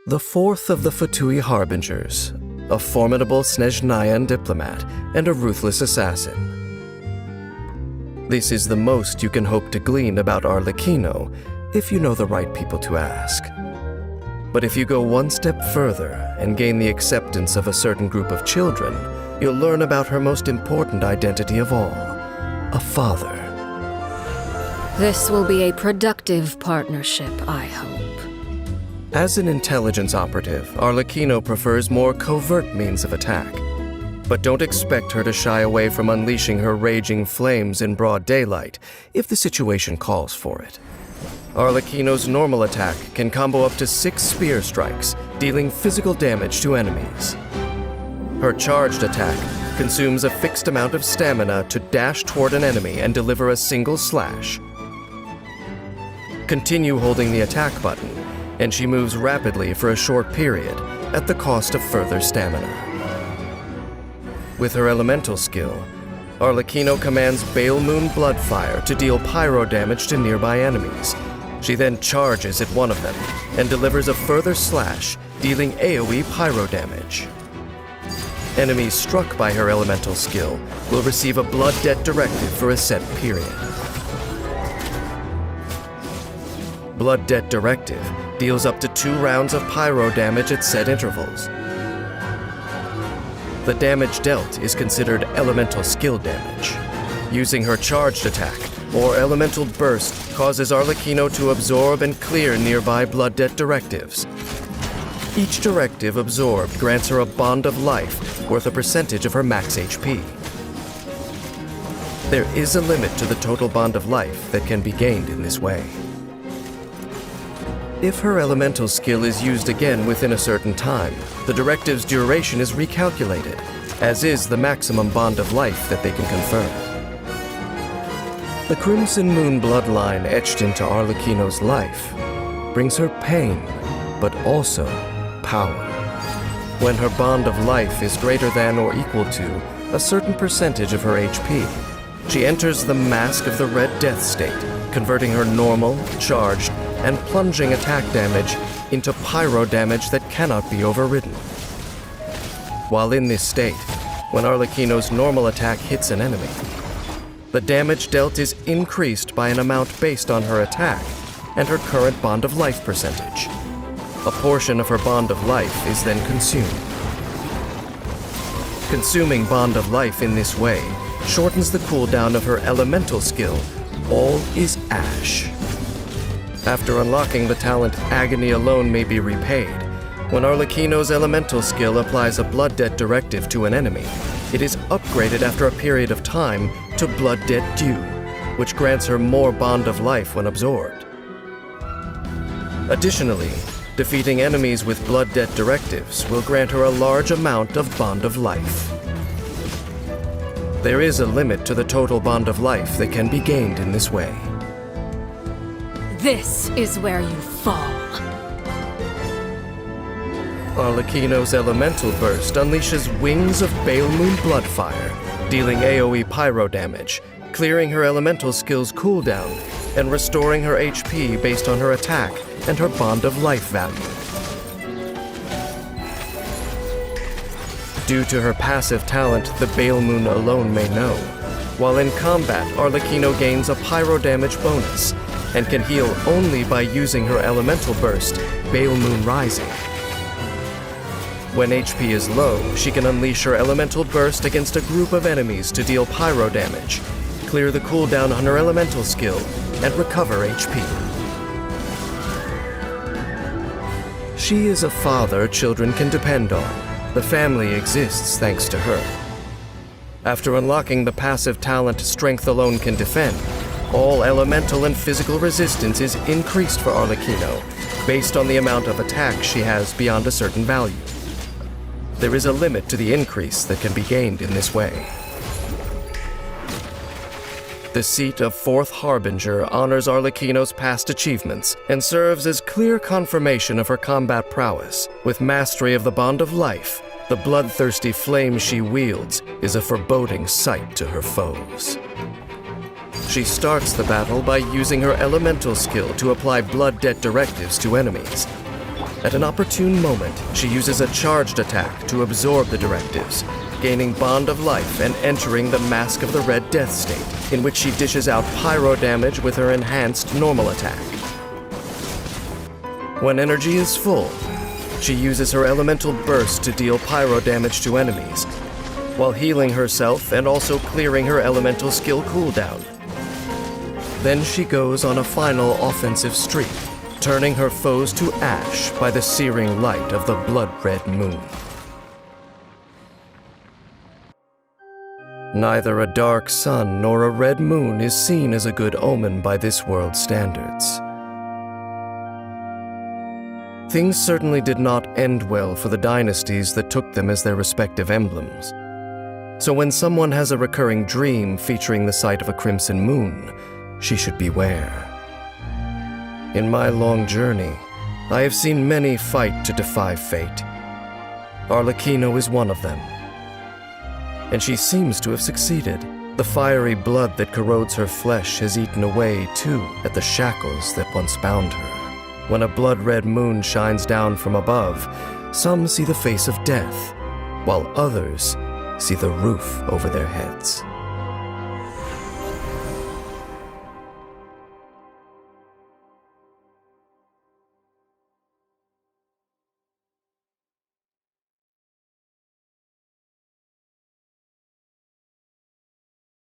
The fourth of the Fatui Harbingers, a formidable Snezhnayan diplomat and a ruthless assassin. This is the most you can hope to glean about Arlecchino if you know the right people to ask. But if you go one step further and gain the acceptance of a certain group of children, you'll learn about her most important identity of all, a father. This will be a productive partnership, I hope. As an intelligence operative, Arlecchino prefers more covert means of attack. But don't expect her to shy away from unleashing her raging flames in broad daylight if the situation calls for it. Arlecchino's normal attack can combo up to 6 spear strikes, dealing physical damage to enemies. Her charged attack consumes a fixed amount of stamina to dash toward an enemy and deliver a single slash. Continue holding the attack button, and she moves rapidly for a short period at the cost of further stamina. With her elemental skill, Arlecchino commands Bale Moon Bloodfire to deal pyro damage to nearby enemies. She then charges at one of them and delivers a further slash, dealing AoE pyro damage. Enemies struck by her elemental skill will receive a Blood Debt directive for a set period. Blood Debt directive deals up to 2 rounds of pyro damage at set intervals. The damage dealt is considered elemental skill damage. Using her charged attack, or elemental burst, causes Arlecchino to absorb and clear nearby Blood Debt directives. Each directive absorbed grants her a bond of life worth a percentage of her max HP. There is a limit to the total bond of life that can be gained in this way. If her elemental skill is used again within a certain time, the directive's duration is recalculated, as is the maximum bond of life that they can confer. The Crimson Moon bloodline etched into Arlecchino's life brings her pain, but also power. When her bond of life is greater than or equal to a certain percentage of her HP, she enters the Mask of the Red Death state, converting her normal, charged, and plunging attack damage into pyro damage that cannot be overridden. While in this state, when Arlecchino's normal attack hits an enemy, the damage dealt is increased by an amount based on her attack and her current bond of life percentage. A portion of her bond of life is then consumed. Consuming bond of life in this way shortens the cooldown of her elemental skill, All is Ash. After unlocking the talent Agony Alone May Be Repaid, when Arlecchino's elemental skill applies a Blood Debt directive to an enemy, it is upgraded after a period of time to Blood Debt Due, which grants her more bond of life when absorbed. Additionally, defeating enemies with Blood Debt directives will grant her a large amount of bond of life. There is a limit to the total bond of life that can be gained in this way. This is where you fall. Arlecchino's elemental burst unleashes wings of Bale Moon Bloodfire, dealing AoE pyro damage, clearing her elemental skill's cooldown, and restoring her HP based on her attack and her bond of life value. Due to her passive talent, the Bale Moon Alone May Know, while in combat, Arlecchino gains a pyro damage bonus and can heal only by using her elemental burst, Bale Moon Rising. When HP is low, she can unleash her elemental burst against a group of enemies to deal pyro damage, clear the cooldown on her elemental skill, and recover HP. She is a father children can depend on. The family exists thanks to her. After unlocking the passive talent Strength Alone Can Defend, all elemental and physical resistance is increased for Arlecchino, based on the amount of attack she has beyond a certain value. There is a limit to the increase that can be gained in this way. The seat of Fourth Harbinger honors Arlecchino's past achievements and serves as clear confirmation of her combat prowess. With mastery of the Bond of Life, the bloodthirsty flame she wields is a foreboding sight to her foes. She starts the battle by using her elemental skill to apply Blood Debt directives to enemies. At an opportune moment, she uses a charged attack to absorb the directives, gaining Bond of Life and entering the Mask of the Red Death state, in which she dishes out pyro damage with her enhanced normal attack. When energy is full, she uses her elemental burst to deal pyro damage to enemies, while healing herself and also clearing her elemental skill cooldown. Then she goes on a final offensive streak, turning her foes to ash by the searing light of the blood-red moon. Neither a dark sun nor a red moon is seen as a good omen by this world's standards. Things certainly did not end well for the dynasties that took them as their respective emblems. So when someone has a recurring dream featuring the sight of a crimson moon, she should beware. In my long journey, I have seen many fight to defy fate. Arlecchino is one of them. And she seems to have succeeded. The fiery blood that corrodes her flesh has eaten away, too, at the shackles that once bound her. When a blood-red moon shines down from above, some see the face of death, while others see the roof over their heads.